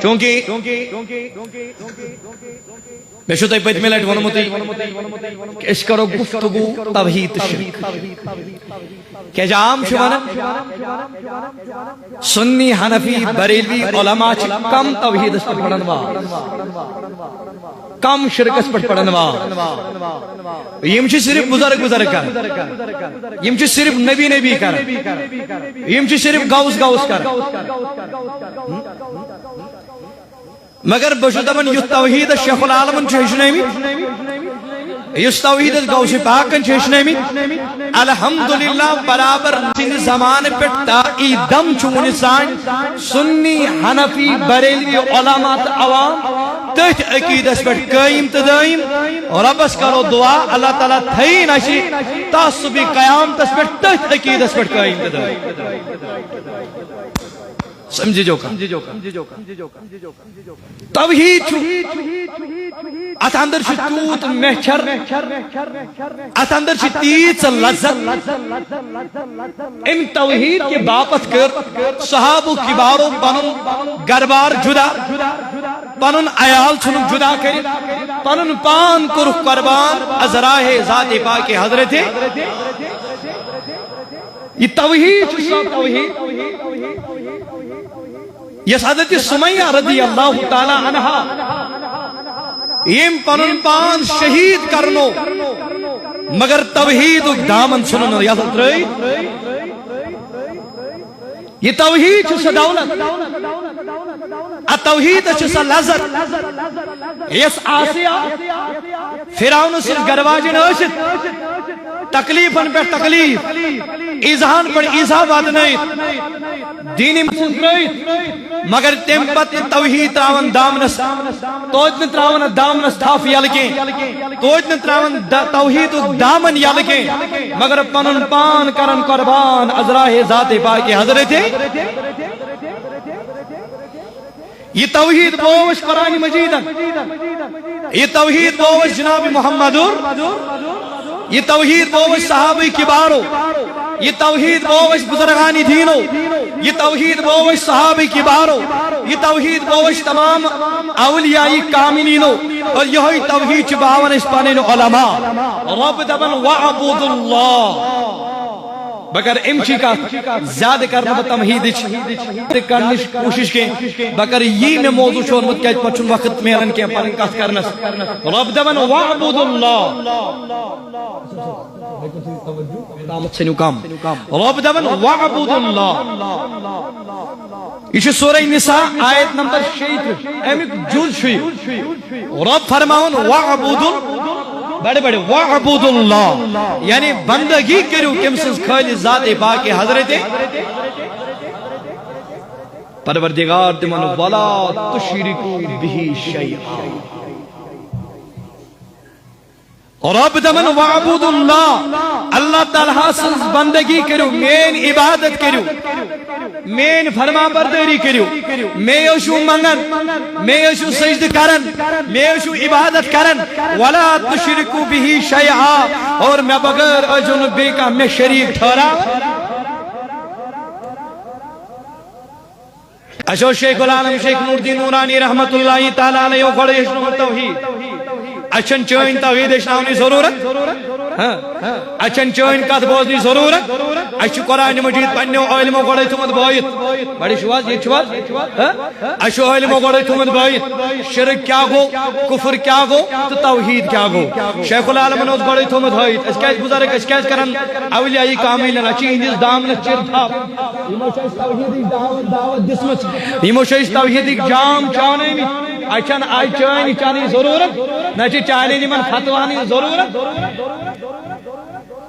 چونکہ میں شو تھی پتمہ لٹہ ونمت کہ اس کرو گفتگو توحید شرک کہ عام سنی حنفی بریلوی علماء کم توحید اس پر پڑھن کم شرکس پر پڑھن یم صرف بزرگ کر یم صرف نبی کر یم صرف گوس کر مگر بہ دپان یُس توحید شیخ العالمن ہیچنمت یُس توحید غوث پاکن ہیچنمت الحمدللہ برابر سن زمان پہ تا ای دم ونسان سنی حنفی بریلوی علماء تو عوام تتھ عقیدس پہ قائم تو دائم ربس کرو دعا اللہ تعالیٰ تھین اسی تعصبی قیامتس پہ تتھ عقیدس پہ قائم تو دائم سمجھی جو توحید ات اندر تیوت محچر ات اندر تیز لذت ام توحید کے باپت کر صحابہ کبارو پنن گربار جدا پنن عیال چھنک جدا کر پنن پان کرخ قربان از راہ ذات پاک حضرت یہ توحید یس حضرت سمیہ رضی اللہ تعالی عنہا یم پنن پان شہید کرنو مگر توحید دامن سنن یا ترائی یہ توحید چھ دولت توحید چھ لذت یس آسیہ فرعون سے گرواجن اشت تکلیفن پر تکلیف ایزہان پر ایزہ واد نہیں دینی مسلم مگر تم پت توحید تراون دامنس توجن تراون دامنس تھاف یلکیں توجن تراون توحید دامن یلکیں مگر پنن پان کرن قربان ازراہ ذات پاک حضرت یہ توحید بوش قرآن مجیدن یہ توحید بوش جناب محمد یہ توحید بوش صحابی کبارو یہ توحید بوش بزرگانی دینو یہ توحید بوش صحابی کبارو یہ توحید بوش تمام اولیائی کاملینو اور یہی توحید چباون اسپانین علماء رب دبن وعبود اللہ بگر امچی کا زیادہ کرنا بتمہید کرنش کوشش کے بگر یہ میں موضوع چھوڑ کہ پچھن وقت میرن کے پرن کات کرنس رب دبن وعبود اللہ رب دبن وعبود اللہ یہ سورہ نساء آیت نمبر 6 امیک جز شوی رب فرماؤن وعبود بڑے بڑے وعبود اللہ یعنی بندگی کرو کم سنس خالی ذات پاک حضرت پروردگار تمن ولا تشرکو به شیئا اور رب دمن وعبود اللہ تعالیٰ سنس بندگی کرو مین عبادت کرو مین فرما برداری کرو میں یوشو منگن میں یوشو سجد کرن میں یوشو عبادت کرن ولا تشرکو به شیئا اور میں بغیر اجنبی کا میں شریک ٹھہرا اشو شیخ العالم شیخ نوردین نورانی رحمت اللہ تعالیٰ علیہ وقڑیشن توحید اچھن چوئن توحید اشناونی ضرورت اچھن چوئن کت بوزنی ضرورت اچھو قرآن مجید پنیو علمو گوڑے تمت بائیت بڑی شواز یہ شواز اچھو علمو گوڑے تمت بائیت شرک کیا گو کفر کیا گو تو توحید کیا گو شیخ العالم نوز گوڑے تمت بائیت اس کیس بزرگ اس کیس کرن اولیائی کاملن اچھی ہندیس دامنس چر تھا یمو شایس توحیدی دعوت دسمت یمو شایس توحیدی جام چانے میں اچھن آئی چانی چانی ضرورت نچی چانی جی من فتوانی ضرورت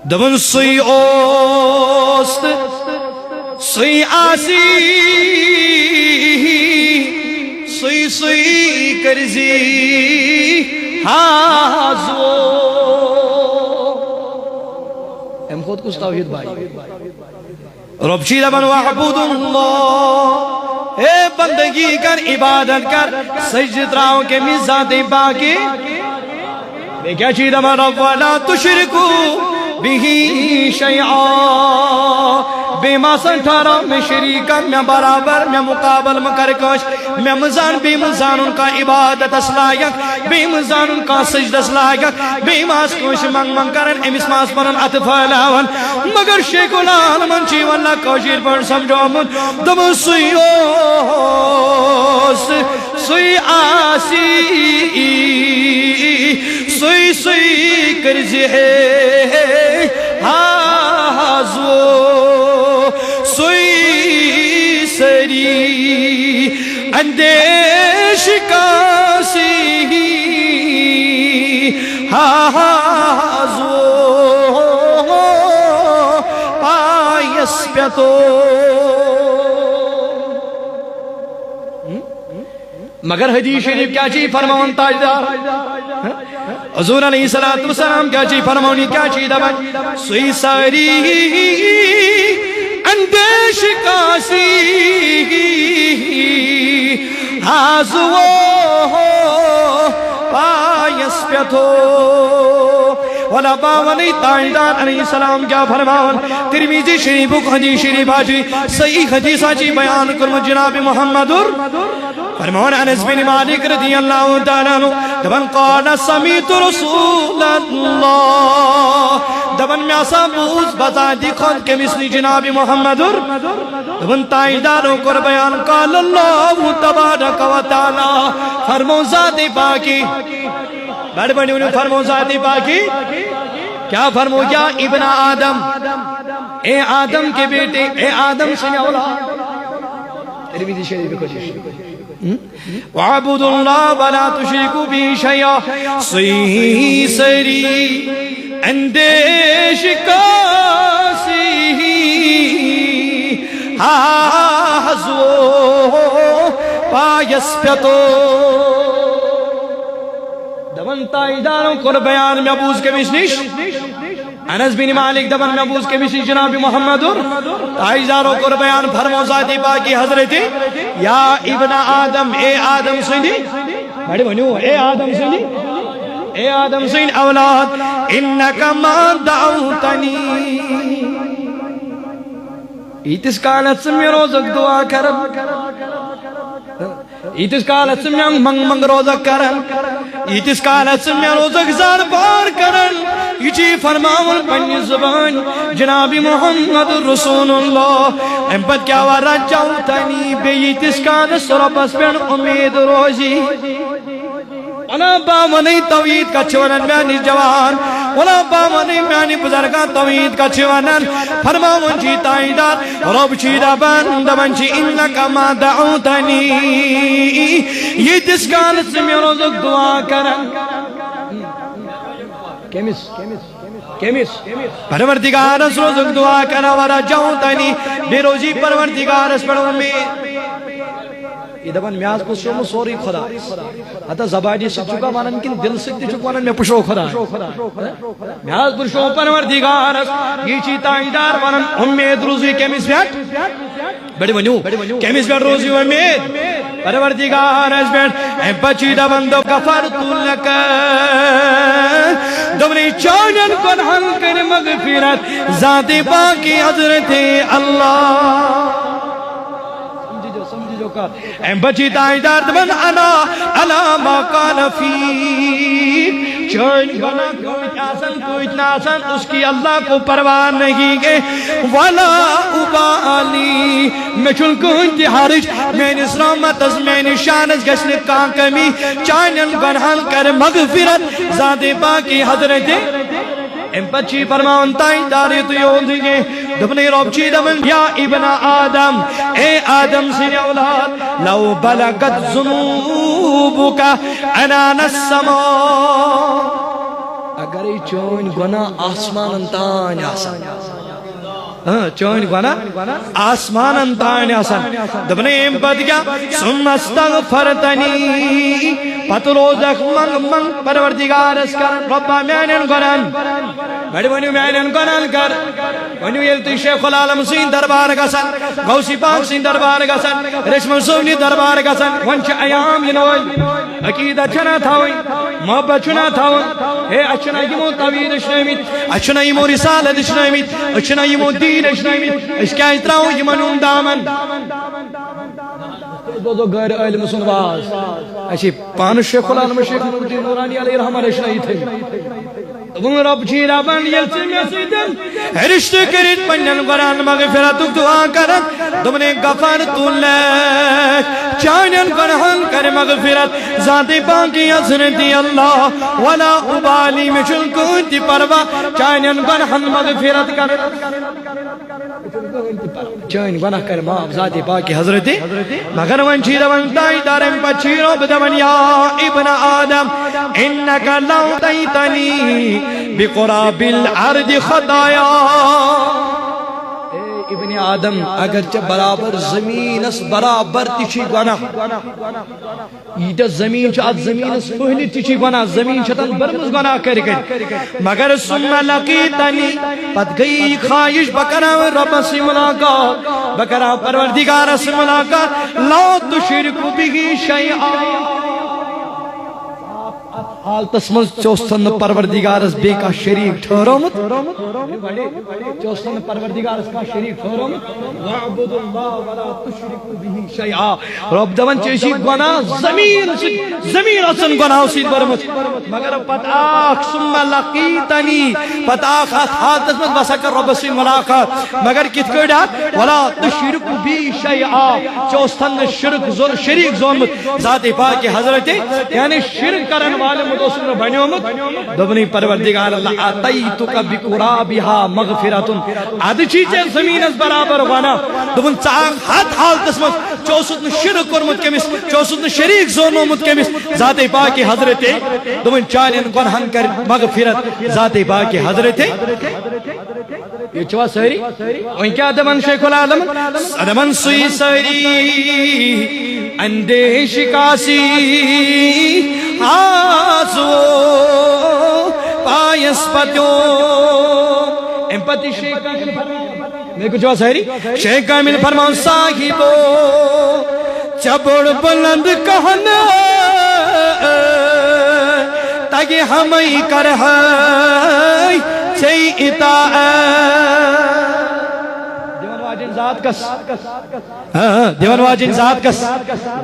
دبن سوی اوست سوی آسی سوی سوی کرزی حاضو ام خود کس توحید بھائی رب شید من وعبود اللہ اے بندگی کر عبادت کر سجد راؤں کے مزاد باقی میں کیا چیز من رب ولا تشرکو به شیئا بیماسن ٹھارا میں شریکن میں برابر میں مقابل مکرکش میں مزان بے مزان ان کا عبادت اسلائق بے مزان ان کا سجد اسلائق بے ماس کوش منگ منگ کرن امس ماس پرن اتفال آون مگر شیخ العالمن چی واللہ کوشیر پر سمجھو من دم سوی آسی سوی کرزی ہے ہازو سوی سری اندیش کاسی ہازو پایس پیتو مگر حدیث شریف کیا چیز فرماؤن تاجدار حضور علیہ السلام کیا چیز فرماؤنی کیا چیز دبن سوئی ساری اندیش کاسی حاضو پایس پیتو والا باولی تاجدار علیہ السلام کیا فرماؤن ترمیزی شریف حدیث شریف آجی صحیح حدیث آجی بیان کرم جناب محمد فرمون انس بن مالک رضی اللہ تعالیٰ عنہ دبن قال سمیت رسول اللہ دبن میں آسا بوز بزادی خود کے مثل جناب محمد دبن تائیداروں کو بیان قال اللہ تبارک و تعالیٰ فرمون ذات پاکی بڑھ بڑی انہوں فرمون ذات پاکی کیا فرمو یا ابن آدم اے آدم کے بیٹے اے آدم سے اولاد ترمیزی شریف کو وَعَبُدُ اللَّهَ وَلَا تُشْرِكُوا بِهِ شَيْئًا سوئی سری اندیش کاسی حاضو پایس پیتو دبن تائیداروں کو بیان میں ابوز کے مشنش انس بن مالک دبن محبوظ کے مشی جناب محمد تائیداروں کو بیان فرمو ذاتی پاکی حضرت یا ابن آدم اے آدم سنی بڑی بنیو اے آدم سنی اے آدم سن اولاد انکا ما دعوتنی ایتس کالت سمی روزک دعا کرم ایتس کالت سمی منگ منگ روزک کرم ایتس کالت سمی روزک زار بار کرن یہ فرماون پنی زبان جناب محمد رسول اللہ امپت کیا وارا چاوتنی بیتس کالت سرپس پین امید روزی ولا بامنی توحید کا چھوانن میانی جوان ولا بامنی میانی بزرگان توحید کا چھوانن فرماون چی تائیدار رب چی دبن دبن چی انکا ما دعوتنی یہ تس کالت سے میں روزک دعا کرن کیمس پروردگار اس روزک دعا کرن ورا جاؤتنی بے روزی پروردگار اس پڑھوں میں یہ دبن میاز کو شوم سوری خدا حتی زبانی سے چکا مانن کن دل سکتی چکوانن میں پشو خدا میاز پر شوم پروردگار یہ چیتا ایدار مانن امید روزی کیمس بیٹ بڑی بنیو کیمس بیٹ روزی امید پروردگار اس بیٹ اے بچی دبن دو کفرتو لکا دبنی چانن کن حل کر مغفرت ذات باقی حضرت اللہ اے بچی تائیدار دبن انا علا ما قال فی چون گنا کوئی آسن کوئی ناسن اس کی اللہ کو پرواہ نہیں گے ولا ابالی میں چون کو انتحارج میں نسرامت از میں نشانت گشن کا کمی چانن گنہن کر مغفرت ذات باقی حضرت ام بچی فرمان تائیداری تو یوں دیگے دبنی رب چی دبن یا ابن آدم اے آدم سے اولاد لو بلغت ذنوبکا انان السما اگر ای چون گناہ آسمان انتان آسان چون گناہ آسمان انتان آسان دبنی ام بدگا سن استغفرتنی پت روزک منگ منگ پروردگار اس کر ربا مینن گنن بڑی ونیو مینن گنن کر ونیو یلتی شیخ العالم سین دربار گسن غوثی پاک سین دربار گسن رشم سونی دربار گسن ونچ ایام ینوئی عقید اچھنا تھاوئی محبت چنا تھاوئی اے اچھنا یمو توید اشنیمیت اچھنا یمو رسالت اشنیمیت اچھنا یمو دین شیٖن ٲسۍ أسۍ کیٛازِ ترٛاوو یِمن ہُنٛد دامن بوزو غٲر عٲلمہٕ سُنٛد واز اَسہِ پانہٕ شیخ العالم شیخ نور الدین نورانی علیہ رحمہ رٔچھنٲیِتھ رب چھی ربن ییٚلہِ ژٕ مےٚ سۭتۍ رشتہٕ کٔرِتھ پننٮ۪ن گۄنہن مغفرتُک دعا کرن دوٚپُن غفار تُلٮ۪کھ چانٮ۪ن گۄنہن کرِ مغفرت ذاتِ پاکی حضرت اللہ ولا ابالی مےٚ چھُنہٕ کٕہۭنۍ تہِ پروا چانٮ۪ن گۄنہن مغفرت کرن چٲنۍ گۄناہ کرِ معاف ذاتِ پاکی حضرت مگر وۄنۍ چھی دپان تاجدار امہِ پتہٕ چھی رۄب دپان یا ابن آدم انک لو تیتنی بقراب الارض خطایا ابن آدم اگر چھ برابر زمینس برابر تچھی گناہ یہ زمین چھ ات زمینس پہلی تچھی گناہ زمین چھ تن برمز گناہ کر مگر ثم لقیتنی پت گئی خواہش بکرا رب سے ملاقات بکرا پروردگار سے ملاقات لا تشرک به شیئا حالتس من چوستن پروردگارس بے کا شریک ٹھہرومت چوستن پروردگارس کا شریک ٹھہرومت وعبد اللہ ولا تشرکوا به شیئا رب دون چیشی گناہ زمین اصن گناہ سید برمت مگر پت آخ ثم لقیتنی پت آخ حالتس من بسکر رب سے ملاقات مگر کت کڑات ولا تشرکوا به شیئا چوستن شریک زونمت ذات پاک حضرت یعنی شرک کرن والے مدوسن بنیومت دبنی پروردگار اللہ آتیتک بقرابها مغفرتن ادچی چے زمین اس برابر وانا دبن چاک حد حالتس من چوسن شرک کرمت کمس چوسن شریک زونمت کمس ذات پاک حضرت دبن چانن گنہن کر مغفرت ذات پاک حضرت یہ چوا سری وہیں کیا دبن شیخ العالم دبن سوئی سری اندیش کاسی آسو پایس پتیو امپتی شیخ کامل فرمان میں کچھ سہری شیخ کامل فرمان صاحبو چبڑ بلند کہنا تاکہ ہمیں کرہائی چی اطاعت ذات کس دیوان واجن ذات کس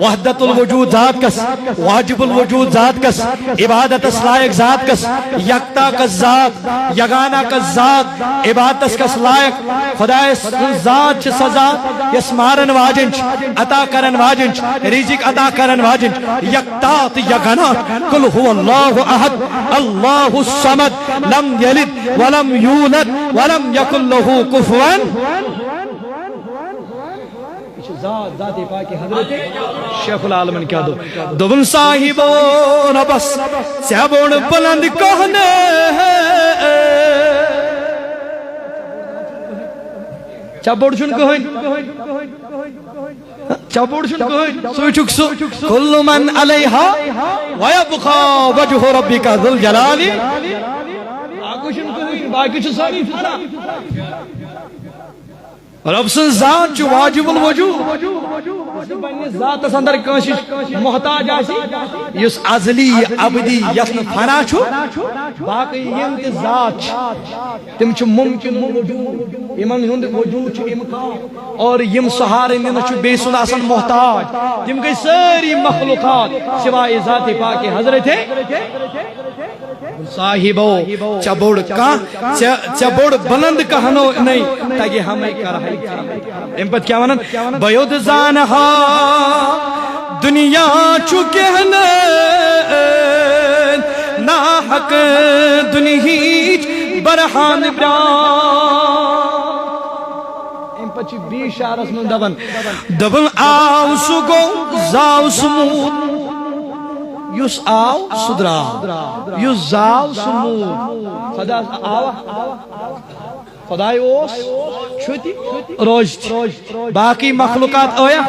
وحدت الوجود ذات کس واجب الوجود ذات کس عبادت اسلائق ذات کس یکتا کس ذات یگانا کس ذات عبادت کس لائق خدا ذات چھ سزا یس مارن واجن عطا کرن واجن رزق عطا کرن واجن یکتات یگانات قل هو اللہ احد اللہ الصمد لم یلد ولم یولد ولم یکن له کفوا ذات پاک حضرت شیخ العالم کیا دو دبن صاحبو نبس چبڑ بلند کہنے چبڑ چن کہن چبڑ چن کہن سوچک سو کل من علیہا ویبقا وجہ ربک ذو الجلال باقی چن کہن باقی چن ساری فنا رب سن ذات چھ واجب الوجود ذات اندر کنش محتاج آسی یس ازلی ابدی یسن فنا چھو باقی یم تے ذات تم چھ ممکن وجود یمن ہند وجود چھ امکان اور یم سہارے نہ چھ بے سن آسن محتاج تم گئی ساری مخلوقات سوائے ذات پاک حضرت صاحبو چبڑ کا چبڑ بلند کہنو نہیں تاکہ ہمیں کرہائی ام پت کیا ونن بیود زانہا دنیا چکہن نا حق دنہیچ برحان بران ام پت چی بیشار اسمن دبن آو سگو زاو سمود یس آو سدرا یس زاو سمود خدا آو خدای اوس چھتی روز باقی مخلوقات آیا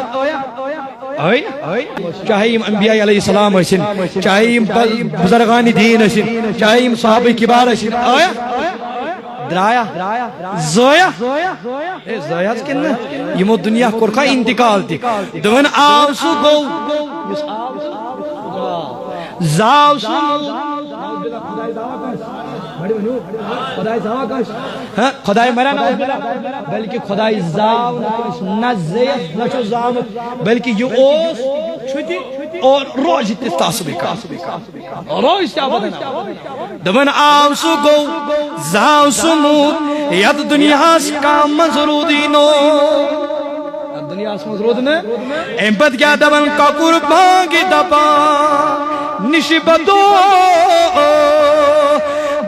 چاہے انبیاء علیہ السلام حسن چاہے بزرگان دین حسن چاہے صحابہ کبار حسن آیا درایا زویا زویا کن یمو دنیا کورکا انتقال تی دون آو سو گو زاو سو خدای زاو کاش خدای مرا نہ بلکہ خدای زاو نہ زیت نہ چھ زاو بلکہ یہ اوس چھتی اور روز تاسبی کا روز کیا بدنا دبن آو سو گو زاو سمود یت دنیا کا مزرودی نو دنیا مزرود نے امپت کیا دبن کاکور بھاگی دبا نشبتو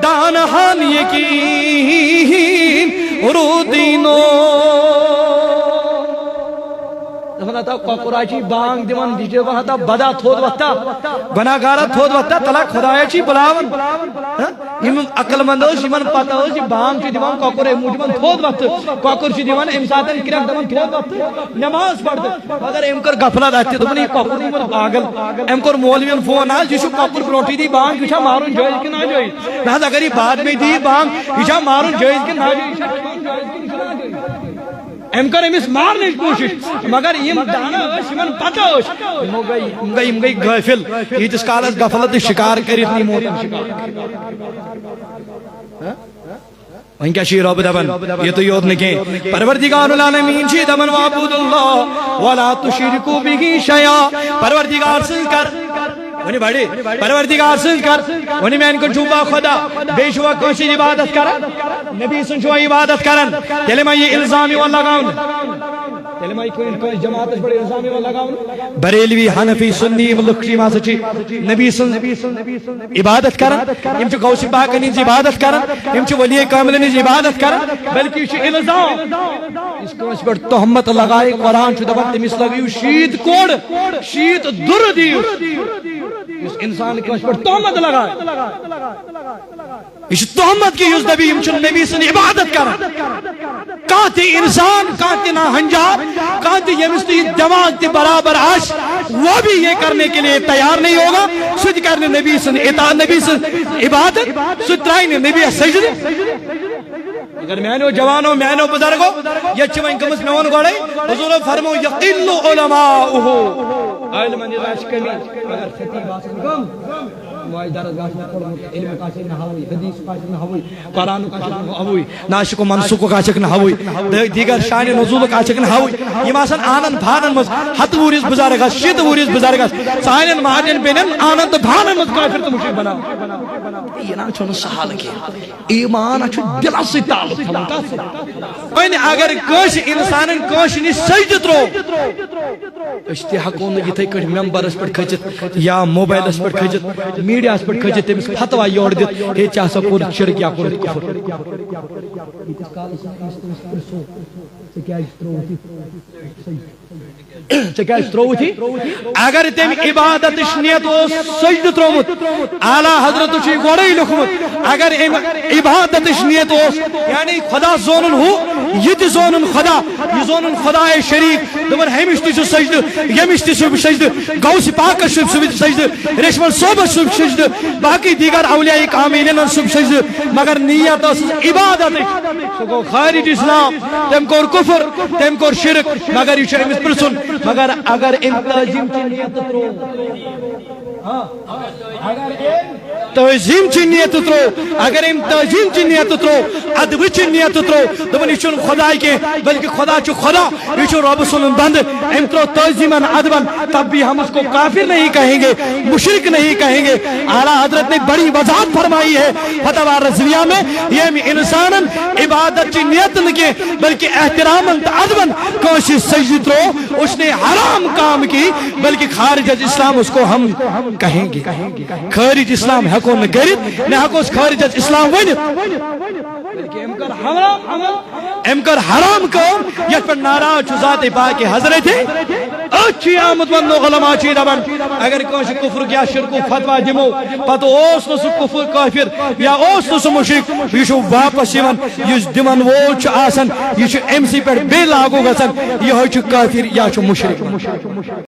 دانہان یقین رودینو تا کوکراچی بانگ دیوان دیجے وہاں تا بدا تھود وقتا گناہگارا تھود وقتا تلا خدایچی بلاون یم عقل مندوش یمن پتہ اوس یہ بانگ چھ دیوان کوکرے موجمن تھود وقت کوکر چھ دیوان ام ساتن کرک دمن تھود وقت نماز پڑھت اگر ام کر غفلت آتی دپن یہ کوکر نمر پاگل ام کر مولوین فون آل جس کوکر بروٹی دی بانگ یہ مارن جائز کہ نہ جائز لہذا اگر یہ بعد میں دی بانگ یہ مارن جائز کہ نہ جائز ام کر امس مارنے کوشش مگر یم دانا یمن پتہ گئی غافل یتس کالس غفلت شکار کرت نی موتن شکار وہیں کیا شیر رب دبن یہ تو یود نکیں پروردگار العالمین چی دبن وعبود اللہ ولا تشرکو بہی شیئا پروردگار سے کر ونی بڑی پروردگار سے کر ونی میں ان کو چھوپا خدا بے شوا کوشی عبادت کرن نبی سن شوا عبادت کرن تیلے میں یہ الزامی والا گاؤن تیلے میں کوئی جماعت بڑے الزامی والا گاؤن بریلوی حنفی سنی ملکشی ماں سچی نبی سن عبادت کرن ام چھ غوث پاک نیز عبادت کرن ام چھ ولی کامل نیز عبادت کرن بلکہ یہ الزام اس کو اس پر تہمت لگائے قرآن چھ دبن تمس لگیو شید کوڑ شید در دیو اس انسان کے اس پر تہمت لگائے اس تہمت کی اس نبی ام چھ نبی سن عبادت کرن کانتی انسان کانتی نہ ہنجار کانتی یمستی دماغ تی برابر آش وہ بھی یہ کرنے کے لیے تیار نہیں ہوگا سجھ کرنے نبی سن اطاعت نبی سن عبادت سترائن نبی سجد اگر میں جوانوں میں بزرگوں یہ چوائن کمس میں گوڑے حضور فرمو یقل علماؤہو علم نراش کمی اگر ستی باسن کم وائی درگاہ علم کاشک نہ ہوئی حدیث کاشک نہ ہوئی قرآن کاشک نہ ہوئی ناشک و منسوک کاشک نہ ہوئی دیگر شان نزول کاشک نہ ہوئی یہ ماسن آنند بھانن مز ہت ووریس بزرگس شد ووریس بزرگس سائنن ماجن بینن آنند بھانن مز کافر تو مشرک بنا یہ نہ چھن سہال کی ایمان اچھ دل سے تعلق تھا اگر کوش انسانن کوش نی سجد ترو اشتی حقون یتھے کٹ ممبرس پٹ کھچت یا موبائلس پٹ کھچت میڈیا اس پٹ کھچت تمس فتوا یور دت ہے چا سا کو شرک یا کو کفر اگر تم عبادت نیت سجد ترومت اعلی حضرت چھ گوڑے لکھمت اگر عبادت نیت یعنی خدا زونن ہو یہ زونن خدا یہ زونن خدا شریف دمر ہمش تہ سجد یمش تہ سجد غوث پاک سجد ریشمن صوب سجد باقی دیگر اولیاء کاملین سجد مگر نیت عبادت سو خارج اسلام تم کو کفر تم کو شرک مگر یہ امس پرسن مگر اگر تہذیم چ نیت ترو تہذیم چ نیت ترو اگر تہذیم چ نیت ترو ادب چ نیت ترو دپن یہ خدا کے بلکہ خدا چ خدا یہ رب سن بند ام ترو تہذیمن ادبن تب بھی ہم اس کو کافر نہیں کہیں گے مشرک نہیں کہیں گے اعلیٰ حضرت نے بڑی وضاحت فرمائی ہے فتوی رضویہ میں یہ انسان عبادت چ نیت نہ بلکہ احترامن ادبن کوشش سجد ترو اس نے حرام کام کی بلکہ خارج از اسلام اس کو ہم کہیں گے خارج اسلام ہکو نہ کرت نہ ہکو خارج از اسلام ونت بلکہ ام کر حرام کام یت پر ناراض چھ ذات پاک حضرت اچھی آمد ون علماء چھ دبن اگر کوش کفر کیا شرک فتوا دمو پتہ اوس نہ کفر کافر یا اوس نہ مشرک یہ واپس یون یس دمن وول چھ آسن یہ ام سی پر بے لاگو گژھن یہ چھ کافر یا چھ مشرک